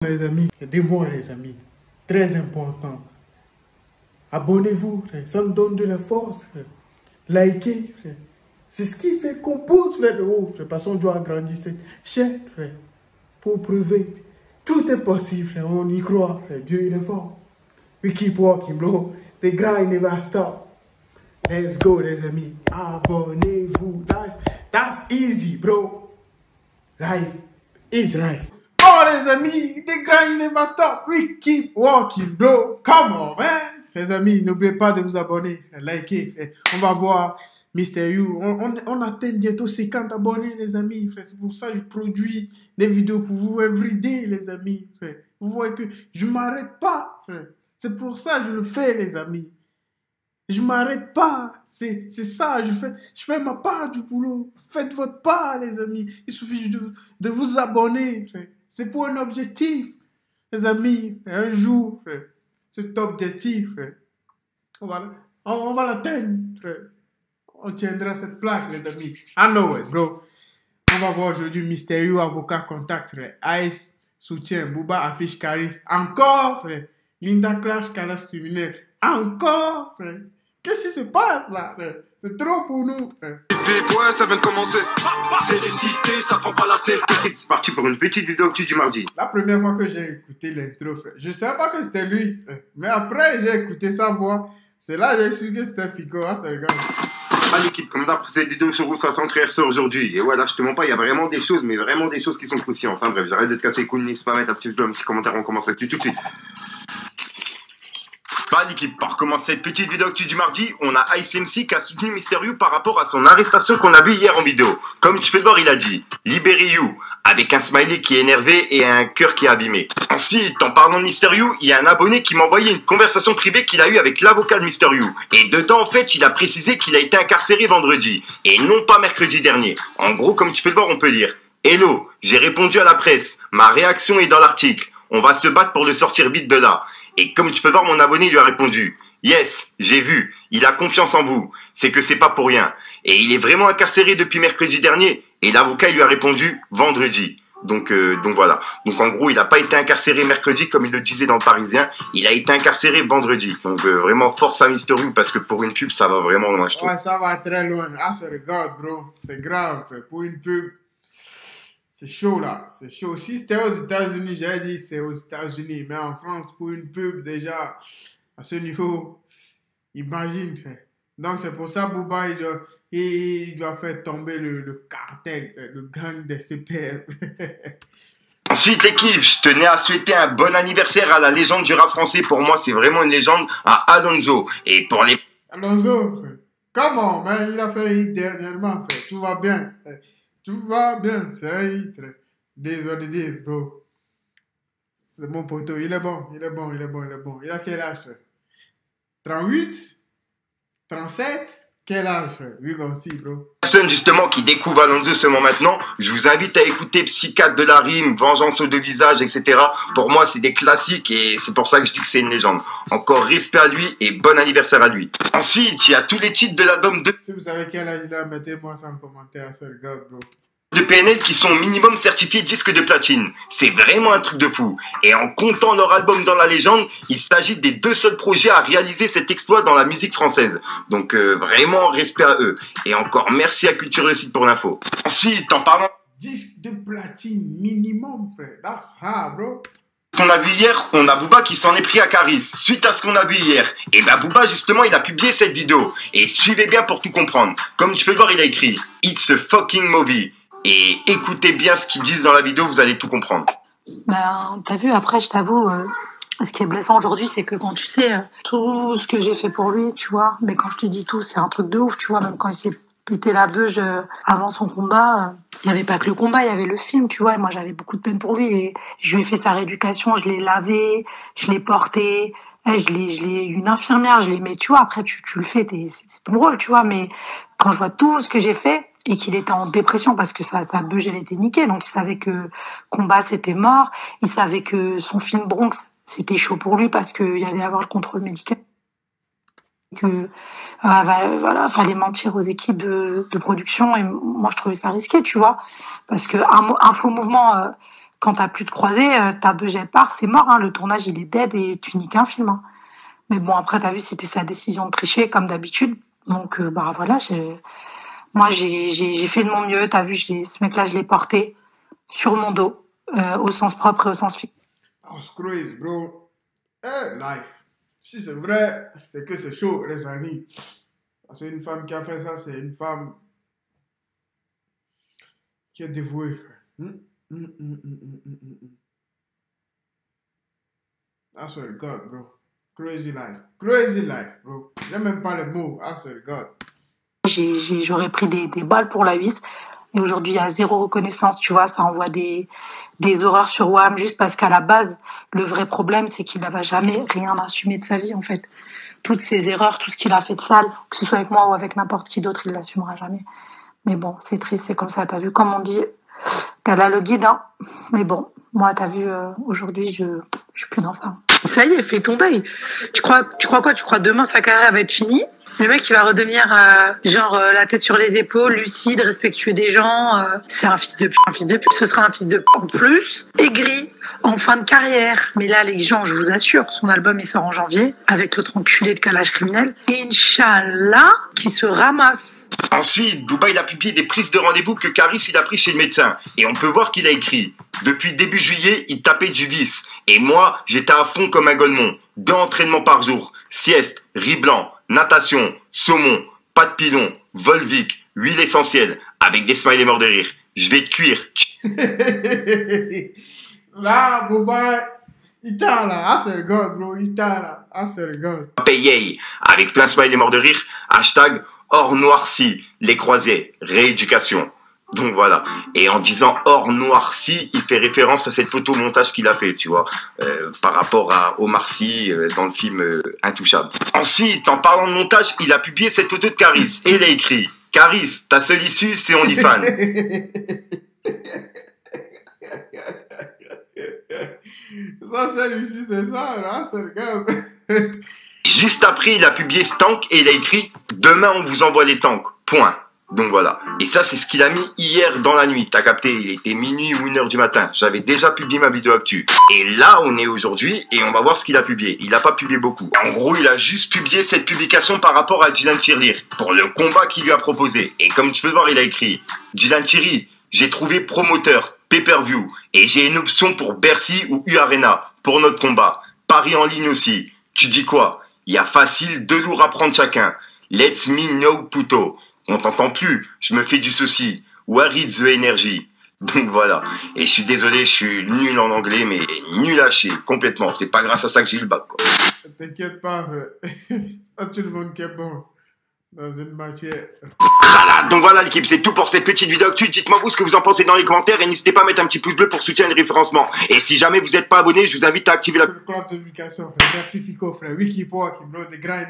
Les amis, aidez-moi les amis, très important. Abonnez-vous, ça me donne de la force. Likez, c'est ce qui fait qu'on pousse vers le haut. Parce qu'on doit agrandir cette chaîne pour prouver. Tout est possible, on y croit. Dieu il est fort. We keep walking, bro. The grind never stop. Let's go, les amis. Abonnez-vous. That's easy, bro. Life is life. Oh, les amis, the grind never stop. We keep walking, bro. Come on, man. Les amis, n'oubliez pas de vous abonner, liker. On va voir Mr. You. On atteint bientôt 50 abonnés, les amis. C'est pour ça que je produis des vidéos pour vous everyday, les amis. Vous voyez que je ne m'arrête pas. C'est pour ça que je le fais, les amis. Je ne m'arrête pas. C'est ça, je fais ma part du boulot. Faites votre part, les amis. Il suffit de vous abonner. C'est pour un objectif, les amis. Un jour, cet objectif, on va l'atteindre. On tiendra cette plaque, les amis. I know it, bro. On va voir aujourd'hui Mr. You, avocat contact. Ice, soutien. Booba, affiche Caris. Encore, Linda Clash, Kalash criminel. Encore, qu'est-ce qui se passe là? C'est trop pour nous. Ouais, ça vient de commencer. C'est récité, ça prend pas la selle. C'est parti pour une petite vidéo actu du mardi. La première fois que j'ai écouté l'intro, je ne savais pas que c'était lui. Mais après, j'ai écouté sa voix. C'est là que j'ai su que c'était Fico. Ah, c'est le gars. Ah, l'équipe, comme d'hab, cette vidéo sur vous 60 RC aujourd'hui. Et voilà, je te mens pas, il y a vraiment des choses, mais vraiment des choses qui sont croustillantes. Enfin bref, j'arrête de te casser les couilles, n'hésite pas à mettre un petit commentaire, on commence là-dessus tout de suite. Bah l'équipe, pour commencer cette petite vidéo actu du mardi, on a Ice MC qui a soutenu Mr. You par rapport à son arrestation qu'on a vu hier en vidéo. Comme tu fais le voir, il a dit « Libérez You » avec un smiley qui est énervé et un cœur qui est abîmé. Ensuite, en parlant de Mr. You, il y a un abonné qui m'a envoyé une conversation privée qu'il a eue avec l'avocat de Mr. You. Et dedans, en fait, il a précisé qu'il a été incarcéré vendredi et non pas mercredi dernier. En gros, comme tu peux le voir, on peut dire « Hello, j'ai répondu à la presse. Ma réaction est dans l'article. On va se battre pour le sortir vite de là. » Et comme tu peux voir, mon abonné lui a répondu « Yes, j'ai vu, il a confiance en vous, c'est que c'est pas pour rien. » Et il est vraiment incarcéré depuis mercredi dernier. Et l'avocat lui a répondu « Vendredi. » Donc voilà. Donc en gros, il n'a pas été incarcéré mercredi comme il le disait dans le Parisien. Il a été incarcéré vendredi. Donc vraiment force à Mr. You parce que pour une pub, ça va vraiment loin, je trouve. Ouais, ça va très loin. Ah, je regarde, bro. C'est grave, frère. Pour une pub, c'est chaud là. C'est chaud. Si c'était aux États-Unis, j'allais dire c'est aux États-Unis. Mais en France, pour une pub, déjà, à ce niveau, imagine, frère. Donc c'est pour ça, Booba, il doit faire tomber le cartel, le gang des CPF. Ensuite l'équipe, je tenais à souhaiter un bon anniversaire à la légende du rap français. Pour moi, c'est vraiment une légende, à Alonso. Et pour les... Alonso, frère. Comment, man, il a fait un hit dernièrement, frère. Tout va bien. Frère. Tout va bien. C'est un hit, frère. This what it is, bro. C'est mon poteau. Il est bon, il est bon, il est bon, il est bon. Il a quel âge, frère? 38? 37? Quel âge, frère? We gonna see, bro. Personne justement qui découvre Alonso seulement maintenant, je vous invite à écouter Psychiatre de la rime, Vengeance aux deux visages, etc. Pour moi, c'est des classiques et c'est pour ça que je dis que c'est une légende. Encore respect à lui et bon anniversaire à lui. Ensuite, il y a tous les titres de l'album de... Si vous savez quel âge il a, mettez-moi ça en commentaire, ce gars, bro. De PNL qui sont minimum certifiés disque de platine. C'est vraiment un truc de fou. Et en comptant leur album dans la légende, il s'agit des 2 seuls projets à réaliser cet exploit dans la musique française. Donc vraiment respect à eux. Et encore merci à Culture Réussite pour l'info. Ensuite, en parlant... Disque de platine minimum, frère. That's hard, bro. Ce qu'on a vu hier, on a Booba qui s'en est pris à Caris. Suite à ce qu'on a vu hier, et ben Booba justement il a publié cette vidéo. Et suivez bien pour tout comprendre. Comme tu peux le voir, il a écrit « It's a fucking movie ». Et écoutez bien ce qu'ils disent dans la vidéo, vous allez tout comprendre. Ben, t'as vu, après, je t'avoue, ce qui est blessant aujourd'hui, c'est que quand tu sais tout ce que j'ai fait pour lui, tu vois, mais quand je te dis tout, c'est un truc de ouf, tu vois, même quand il s'est pété la beuge avant son combat, il n'y avait pas que le combat, il y avait le film, tu vois, et moi j'avais beaucoup de peine pour lui, et je lui ai fait sa rééducation, je l'ai lavé, je l'ai porté, je l'ai une infirmière, je l'ai mis, tu vois, après tu le fais, c'est ton rôle, tu vois, mais quand je vois tout ce que j'ai fait, et qu'il était en dépression parce que sa beuge, elle était niquée. Donc, il savait que Combat, c'était mort. Il savait que son film Bronx, c'était chaud pour lui parce qu'il allait avoir le contrôle médical. Que, voilà, fallait mentir aux équipes de production. Et moi, je trouvais ça risqué, tu vois. Parce que un faux mouvement, Quand t'as plus de croisés, ta budget part, c'est mort, hein. Le tournage, il est dead et tu niques un film, hein. Mais bon, après, t'as vu, c'était sa décision de tricher, comme d'habitude. Donc, bah voilà, moi, j'ai fait de mon mieux. T'as vu, ce mec-là, je l'ai porté sur mon dos, au sens propre et au sens figuré. Oh, screw it, bro. Life. Si c'est vrai, c'est que c'est chaud, les amis. Parce qu'une femme qui a fait ça, c'est une femme qui est dévouée. That's what God, bro. Crazy life. Crazy life, bro. J'aime même pas le mot. That's what God. J'aurais pris des balles pour la vis. Et aujourd'hui, il y a zéro reconnaissance, tu vois. Ça envoie des horreurs sur WAM juste parce qu'à la base, le vrai problème, c'est qu'il n'avait jamais rien assumé de sa vie, en fait. Toutes ses erreurs, tout ce qu'il a fait de sale, que ce soit avec moi ou avec n'importe qui d'autre, il l'assumera jamais. Mais bon, c'est triste, c'est comme ça. T'as vu, comme on dit, qu'elle a le guide, hein. Mais bon, moi, t'as vu, aujourd'hui, je suis plus dans ça. Ça y est, fais ton deuil. Tu crois quoi? Tu crois demain sa carrière va être finie? Le mec, il va redevenir la tête sur les épaules, lucide, respectueux des gens. C'est un fils de pute, un fils de pute. Ce sera un fils de pute en plus, aigri, en fin de carrière. Mais là, les gens, je vous assure, son album, il sort en janvier, avec l'autre enculé de Calage Criminel. Inch'Allah, qui se ramasse. Ensuite, Booba, il a publié des prises de rendez-vous que Caris, il a pris chez le médecin. Et on peut voir qu'il a écrit « Depuis début juillet, il tapait du vice. Et moi, j'étais à fond comme un golemon. 2 entraînements par jour. Sieste, riz blanc, natation, saumon, pâte pilon, Volvic, huile essentielle, avec des smileys morts de rire. Je vais te cuire. » Là, Booba, il t'a là. Ah, c'est le God, bro. Il t'a là. Ah, c'est le God. Payay, avec plein smileys morts de rire. Hashtag or noirci, les croisés, rééducation. Donc voilà. Et en disant or noirci, il fait référence à cette photomontage qu'il a fait, tu vois, par rapport à Omar Sy dans le film Intouchable. Ensuite, en parlant de montage, il a publié cette photo de Caris et il a écrit « Caris, ta seule issue, c'est OnlyFans ». Ça, c'est Lucie, c'est ça, là, c'est le gars. Juste après, il a publié Stank et il a écrit « Demain, on vous envoie les tanks. Point ». Donc voilà. Et ça, c'est ce qu'il a mis hier dans la nuit. T'as capté, il était minuit ou 1h du matin. J'avais déjà publié ma vidéo actu. Et là, on est aujourd'hui et on va voir ce qu'il a publié. Il n'a pas publié beaucoup. En gros, il a juste publié cette publication par rapport à Dylan Tirlir pour le combat qu'il lui a proposé. Et comme tu peux voir, il a écrit « Dylan Thierry, j'ai trouvé promoteur, pay-per-view. Et j'ai une option pour Bercy ou U-Arena pour notre combat. Paris en ligne aussi. Tu dis quoi? Il y a facile 2 lourds à prendre chacun. Let's me know puto. On t'entend plus, je me fais du souci. Where is the energy? Donc voilà. Et je suis désolé, je suis nul en anglais, mais nul à chier, complètement. C'est pas grâce à ça que j'ai eu le bac, quoi. T'inquiète pas, pas tout le monde qui est bon dans une matière. Voilà, donc voilà l'équipe, c'est tout pour cette petite vidéo actu. Dites-moi vous ce que vous en pensez dans les commentaires et n'hésitez pas à mettre un petit pouce bleu pour soutenir le référencement. Et si jamais vous n'êtes pas abonné, je vous invite à activer la cloche de notification, frère. Merci Fico, frère. Wiki, bro, des grands